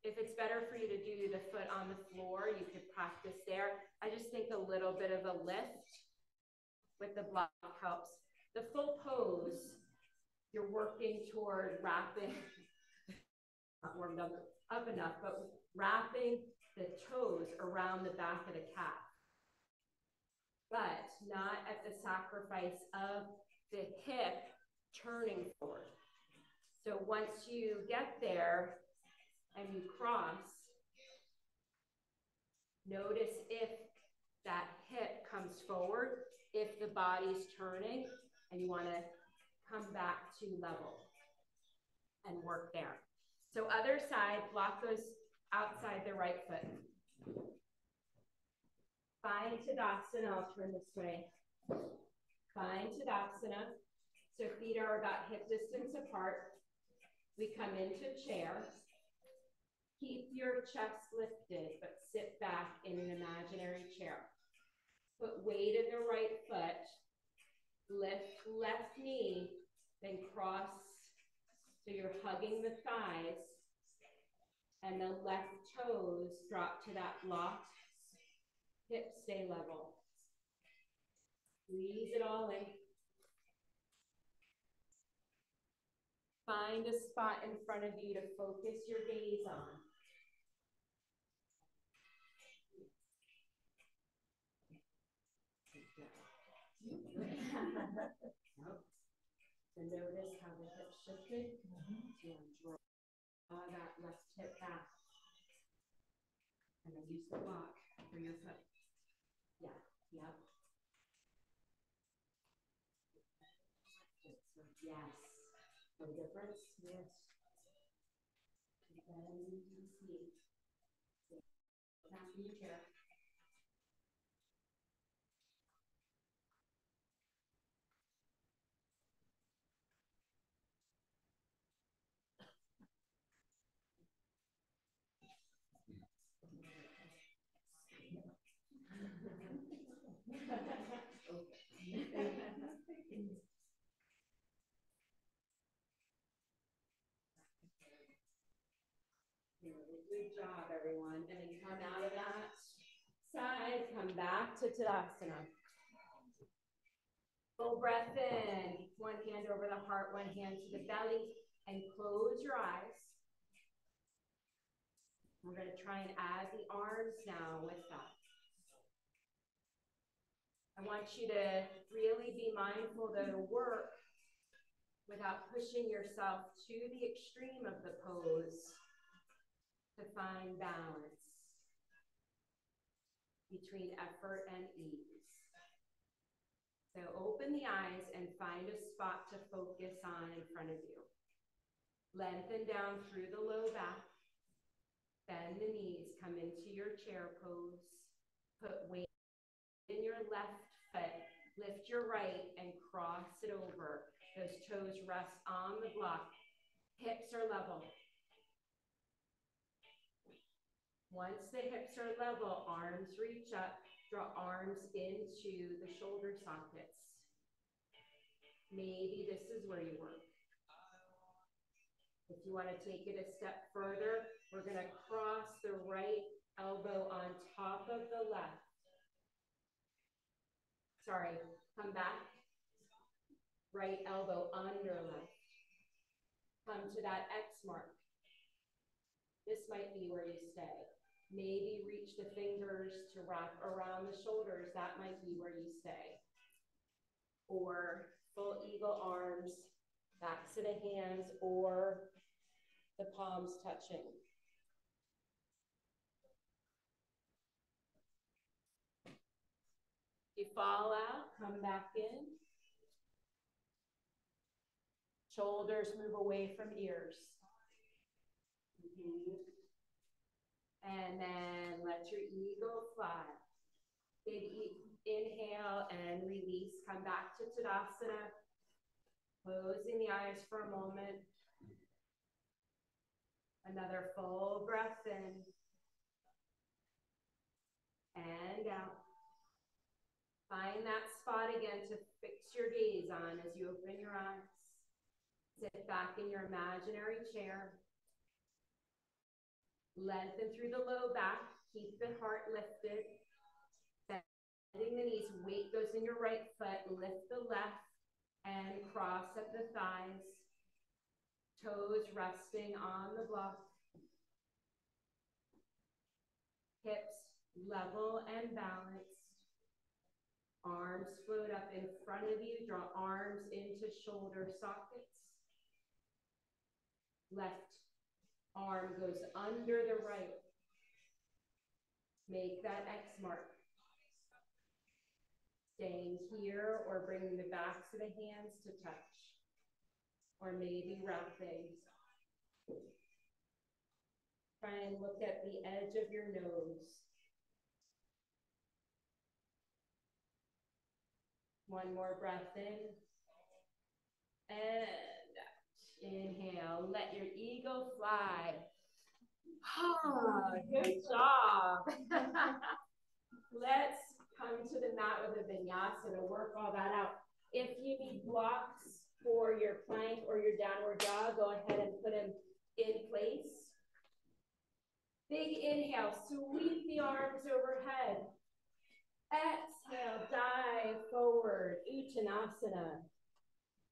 it's better for you to do the foot on the floor, you could practice there. I just think a little bit of a lift with the block helps. The full pose, you're working toward wrapping, not warmed up enough, but wrapping the toes around the back of the calf. But not at the sacrifice of the hip turning forward. So once you get there and you cross, notice if that hip comes forward, if the body's turning, and you want to come back to level and work there. So other side, block goes outside the right foot. Find Tadasana, I'll turn this way. Find Tadasana. So feet are about hip distance apart. We come into chair. Keep your chest lifted, but sit back in an imaginary chair. Put weight in the right foot. Lift left knee, then cross so you're hugging the thighs, and the left toes drop to that block. Hips stay level. Squeeze it all in. Find a spot in front of you to focus your gaze on. So notice how the hips shifted. So draw that left hip back. And then use the block for your foot. Yeah, yep. Yes. No difference? Yes. Bend and see. Back in your chair. Good job, everyone. And then come out of that side, come back to Tadasana. Full breath in. One hand over the heart, one hand to the belly, and close your eyes. We're going to try and add the arms now with that. I want you to really be mindful though to work without pushing yourself to the extreme of the pose to find balance between effort and ease. So open the eyes and find a spot to focus on in front of you. Lengthen down through the low back. Bend the knees, come into your chair pose. Put weight in your left foot. Lift your right and cross it over. Those toes rest on the block. Hips are level. Once the hips are level, arms reach up. Draw arms into the shoulder sockets. Maybe this is where you work. If you want to take it a step further, we're going to cross the right elbow on top of the left. Sorry, come back. Right elbow under left. Come to that X mark. This might be where you stay. Maybe reach the finger to wrap around the shoulders, that might be where you stay. Or full eagle arms, backs of the hands, or the palms touching. You fall out, come back in. Shoulders move away from ears. And then let your eagle fly. Big inhale and release. Come back to Tadasana. Closing the eyes for a moment. Another full breath in. And out. Find that spot again to fix your gaze on as you open your eyes. Sit back in your imaginary chair. Lengthen through the low back. Keep the heart lifted. Bending the knees. Weight goes in your right foot. Lift the left and cross at the thighs. Toes resting on the block. Hips level and balanced. Arms float up in front of you. Draw arms into shoulder sockets. Left arm goes under the right. Make that X mark. Staying here or bringing the backs of the hands to touch. Or maybe wrapping. Try and look at the edge of your nose. One more breath in. And out. Inhale. Let your ego fly. Good job. Let's come to the mat with a vinyasa to work all that out. If you need blocks for your plank or your downward dog, go ahead and put them in place. Big inhale, sweep the arms overhead. Exhale, dive forward, Uttanasana.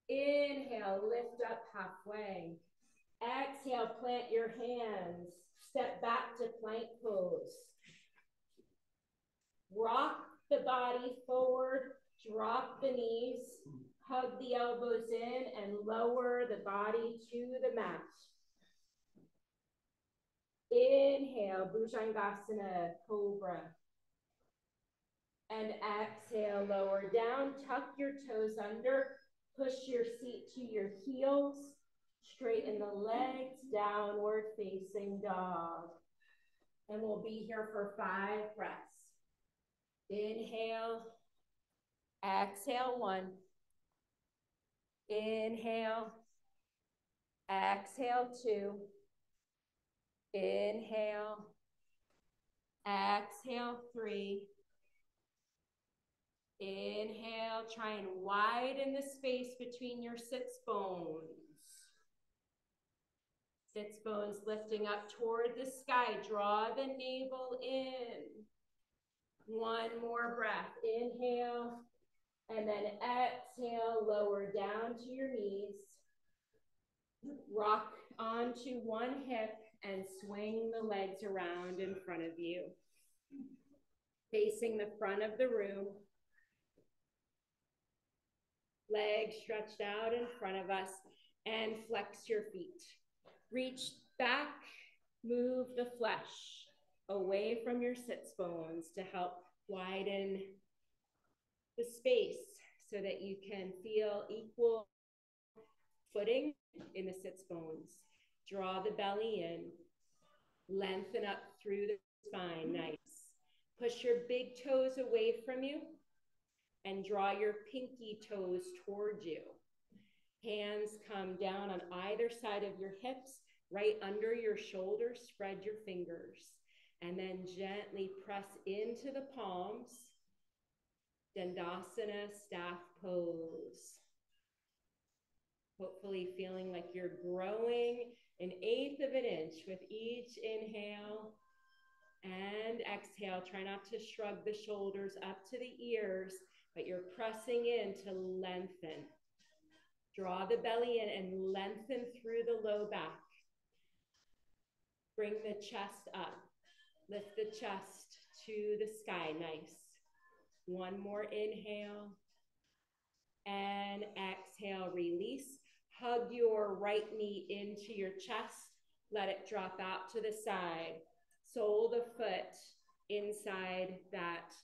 Inhale, lift up halfway. Exhale, plant your hands. Step back to plank pose. Rock the body forward, drop the knees, hug the elbows in, and lower the body to the mat. Inhale, Bhujangasana, Cobra. And exhale, lower down, tuck your toes under, push your seat to your heels, straighten the legs, downward facing dog. And we'll be here for 5 breaths. Inhale, exhale 1. Inhale, exhale 2. Inhale, exhale 3. Inhale, try and widen the space between your sits bones. Sits bones lifting up toward the sky. Draw the navel in. 1 more breath. Inhale, and then exhale, lower down to your knees. Rock onto one hip and swing the legs around in front of you. Facing the front of the room. Legs stretched out in front of us, and flex your feet. Reach back, move the flesh away from your sits bones to help widen the space so that you can feel equal footing in the sits bones. Draw the belly in, lengthen up through the spine, nice. Push your big toes away from you and draw your pinky toes towards you. Hands come down on either side of your hips, right under your shoulders, spread your fingers, and then gently press into the palms. Dandasana, staff pose. Hopefully feeling like you're growing 1/8 of an inch with each inhale and exhale. Try not to shrug the shoulders up to the ears, but you're pressing in to lengthen. Draw the belly in and lengthen through the low back. Bring the chest up. Lift the chest to the sky. Nice. One more inhale. And exhale, release. Hug your right knee into your chest. Let it drop out to the side. Sole the foot inside that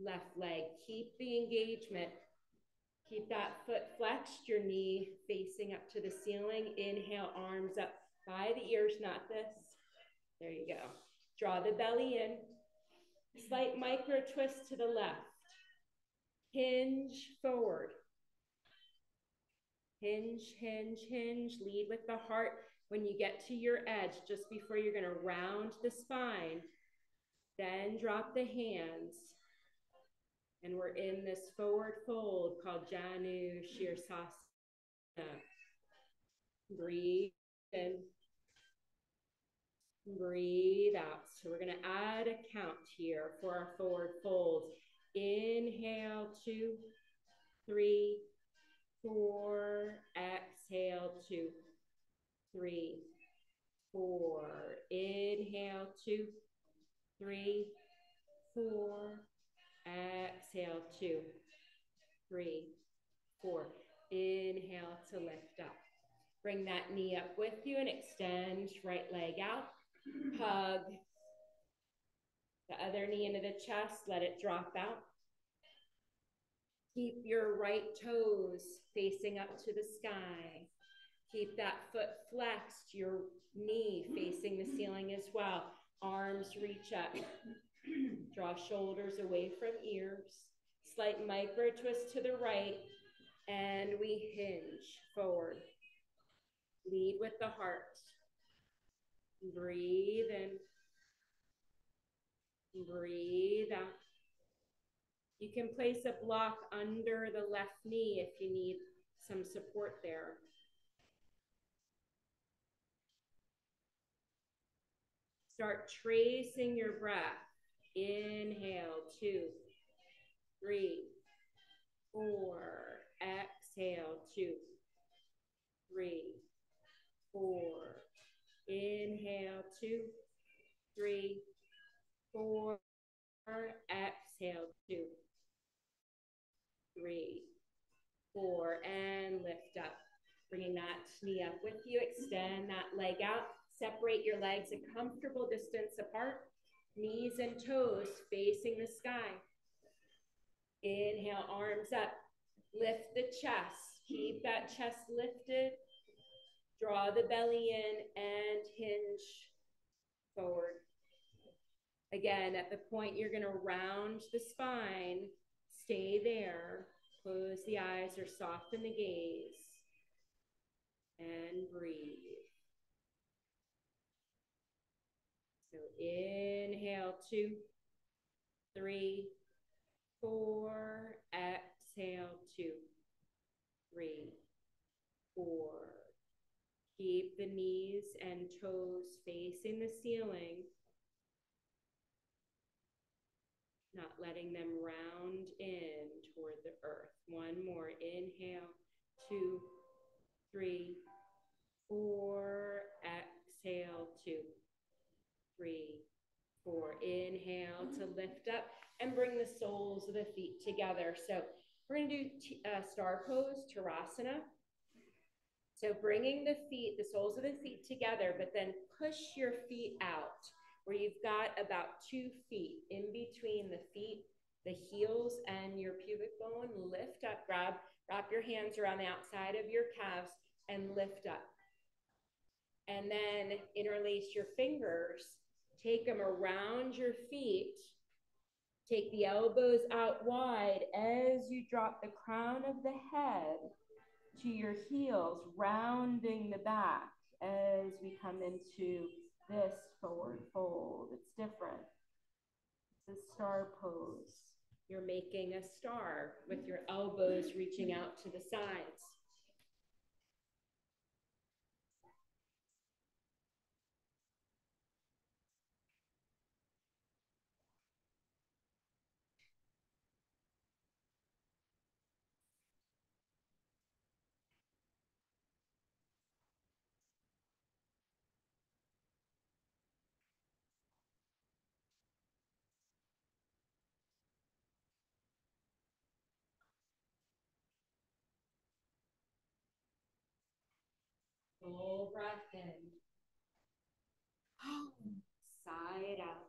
left leg. Keep the engagement. Keep that foot flexed, your knee facing up to the ceiling. Inhale, arms up by the ears, not this. There you go. Draw the belly in. Slight micro twist to the left. Hinge forward. Hinge, hinge, hinge. Lead with the heart. When you get to your edge, just before you're going to round the spine, then drop the hands. And we're in this forward fold called Janu Shirsasana. Breathe in. Breathe out. So we're going to add a count here for our forward folds. Inhale, 2, 3, 4. Exhale, 2, 3, 4. Inhale, 2, 3, 4. Exhale, 2, 3, 4. Inhale to lift up. Bring that knee up with you and extend right leg out. Hug the other knee into the chest. Let it drop out. Keep your right toes facing up to the sky. Keep that foot flexed, your knee facing the ceiling as well. Arms reach up. Draw shoulders away from ears. Slight micro twist to the right. And we hinge forward. Lead with the heart. Breathe in. Breathe out. You can place a block under the left knee if you need some support there. Start tracing your breath. Inhale, 2, 3, 4. Exhale, 2, 3, 4. Inhale, 2, 3, 4. Exhale, 2, 3, 4. And lift up. Bringing that knee up with you. Extend that leg out. Separate your legs a comfortable distance apart. Knees and toes facing the sky. Inhale, arms up. Lift the chest. Keep that chest lifted. Draw the belly in and hinge forward. Again, at the point you're going to round the spine, stay there. Close the eyes or soften the gaze. And breathe. So inhale, 2, 3, 4. Exhale, 2, 3, 4. Keep the knees and toes facing the ceiling. Not letting them round in toward the earth. One more. Inhale, 2, 3, 4. Exhale, 2, 3, 4. Inhale to lift up and bring the soles of the feet together. So we're going to do star pose, Tadasana. So bringing the feet, the soles of the feet together, but then push your feet out where you've got about 2 feet in between the feet, the heels and your pubic bone. Lift up, wrap your hands around the outside of your calves and lift up. And then interlace your fingers, take them around your feet, take the elbows out wide as you drop the crown of the head to your heels, rounding the back as we come into this forward fold. It's different. It's a star pose. You're making a star with your elbows reaching out to the sides. Full breath in. Sigh it out.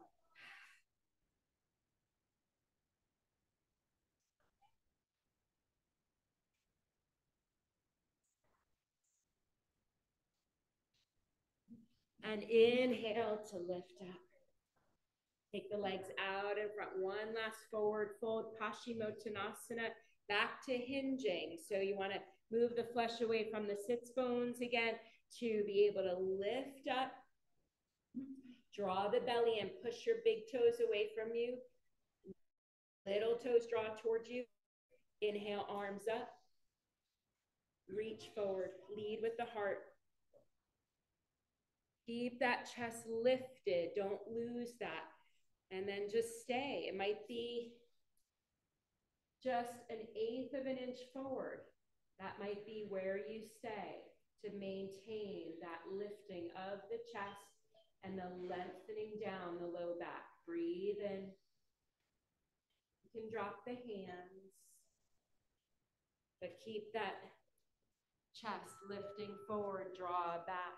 And inhale to lift up. Take the legs out in front. One last forward fold, Paschimottanasana, back to hinging. So you want to move the flesh away from the sits bones again to be able to lift up. Draw the belly and push your big toes away from you. Little toes draw towards you. Inhale, arms up. Reach forward, lead with the heart. Keep that chest lifted. Don't lose that. And then just stay. It might be just 1/8 of an inch forward. That might be where you stay to maintain that lifting of the chest and the lengthening down the low back. Breathe in. You can drop the hands, but keep that chest lifting forward, draw back.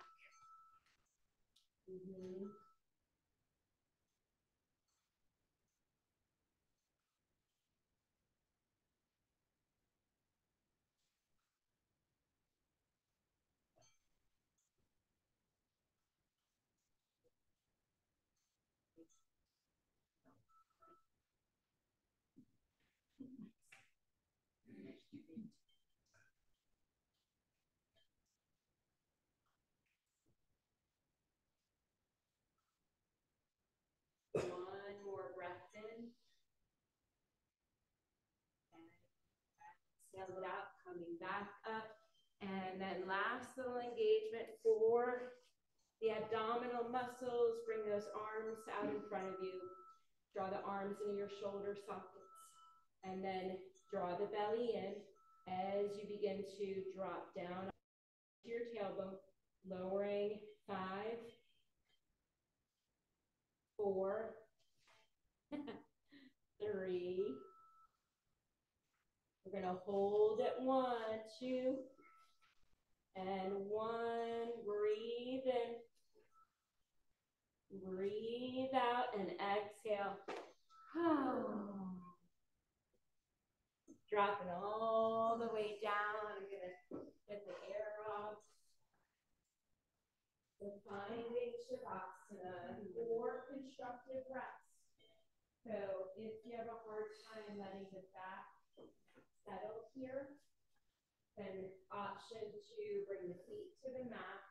One more breath in. And exhale it out, coming back up. And then last little engagement for the abdominal muscles. Bring those arms out in front of you. Draw the arms into your shoulder sockets. And then draw the belly in as you begin to drop down to your tailbone, lowering 5, 4, 3. We're going to hold at 1, 2, and 1. Breathe in. Breathe out and exhale. Dropping all the way down. I'm going to get the air off. So finding Shavasana for constructive rest. So if you have a hard time letting the back settle here, then option to bring the feet to the mat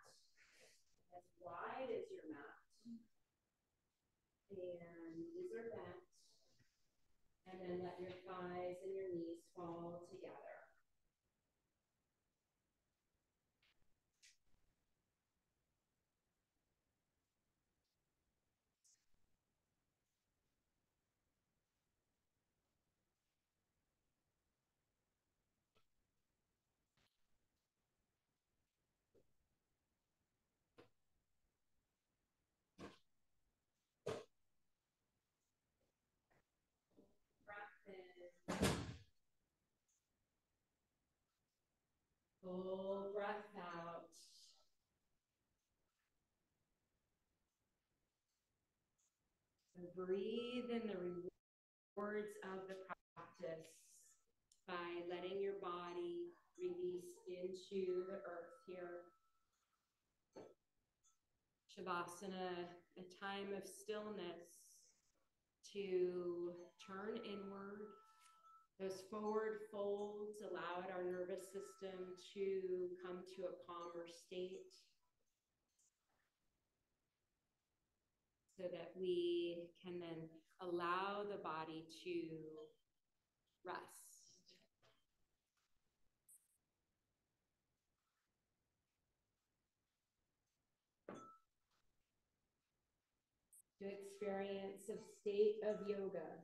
as wide as your mat. And knees are bent. And then let your thighs and your knees fall together. Full breath out. So breathe in the rewards of the practice by letting your body release into the earth here. Shavasana, a time of stillness to turn inward. Those forward folds allow our nervous system to come to a calmer state so that we can then allow the body to rest. To experience a state of yoga,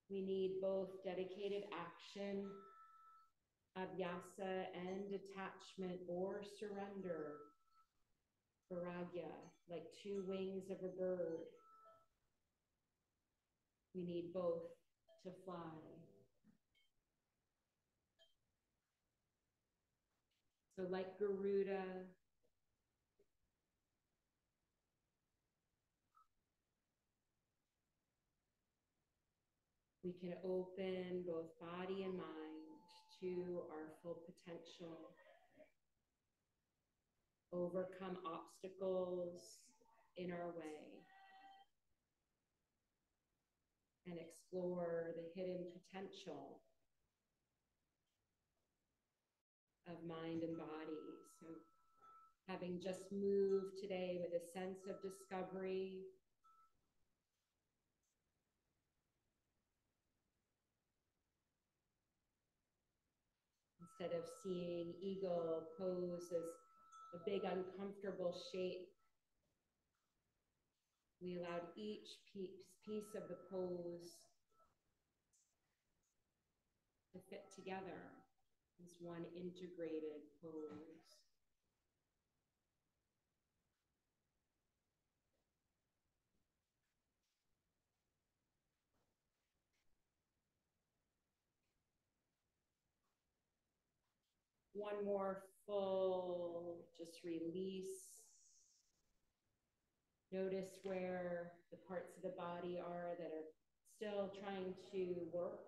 we need both dedicated action, abhyasa, and detachment or surrender, vairagya, like 2 wings of a bird. We need both to fly. So like Garuda, we can open both body and mind to our full potential, overcome obstacles in our way, and explore the hidden potential of mind and body. So having just moved today with a sense of discovery, instead of seeing eagle pose as a big uncomfortable shape, we allowed each piece of the pose to fit together as one integrated pose. One more full, just release. Notice where the parts of the body are that are still trying to work.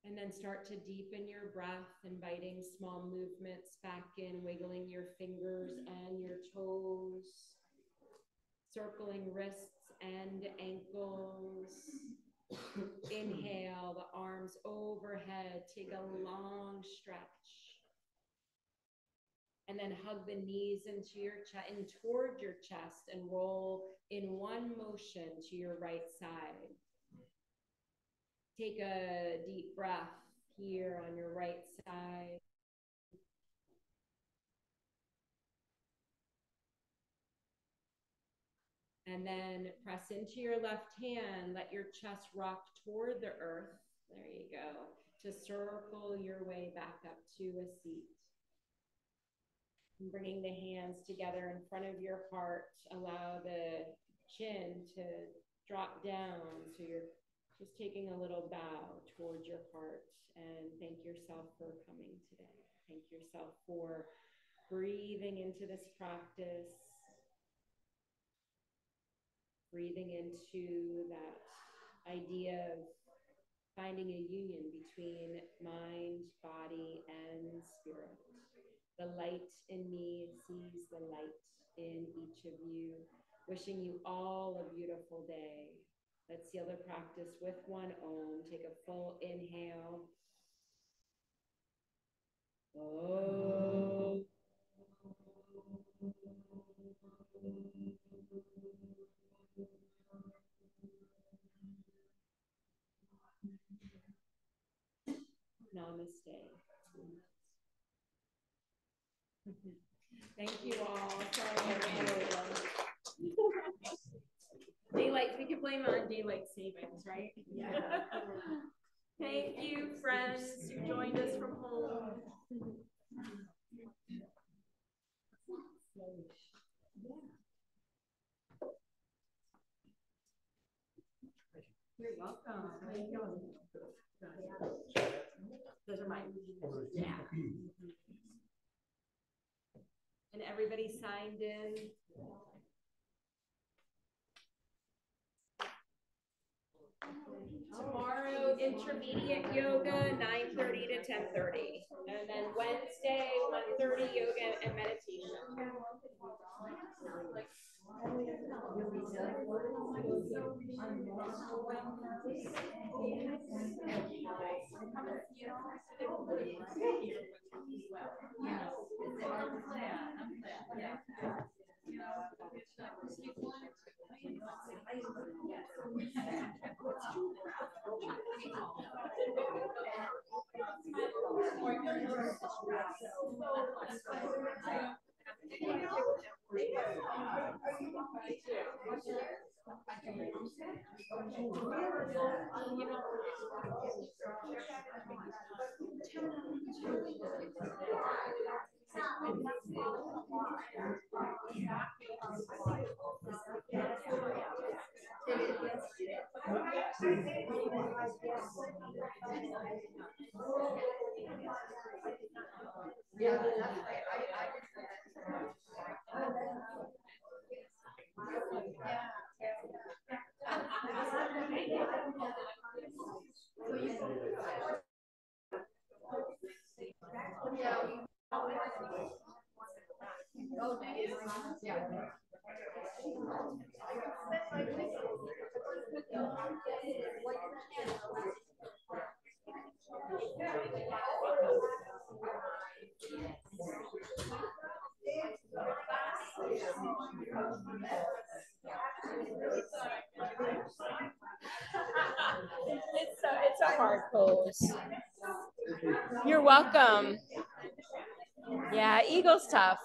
And then start to deepen your breath, inviting small movements back in, wiggling your fingers and your toes, circling wrists and ankles. Inhale, the arms overhead, take a long stretch. And then hug the knees into your chest and toward your chest and roll in one motion to your right side. Take a deep breath here on your right side. And then press into your left hand, let your chest rock toward the earth. There you go. To circle your way back up to a seat. And bringing the hands together in front of your heart, allow the chin to drop down. So you're just taking a little bow towards your heart, and thank yourself for coming today. Thank yourself for breathing into this practice. Breathing into that idea of finding a union between mind, body, and spirit. The light in me sees the light in each of you. Wishing you all a beautiful day. Let's seal the practice with one Om. Take a full inhale. Om. Namaste. Thank you all. Sorry daylight, we could blame it on daylight savings, right? Yeah. Thank you, friends who joined us from home. You're welcome. How you doing? Those are mine. Yeah. And everybody signed in. Tomorrow, intermediate yoga, 9:30 to 10:30. And then Wednesday, 1:30 yoga and meditation. Yeah, that's right. It's a hard pose. You're welcome. Yeah, Eagle's tough.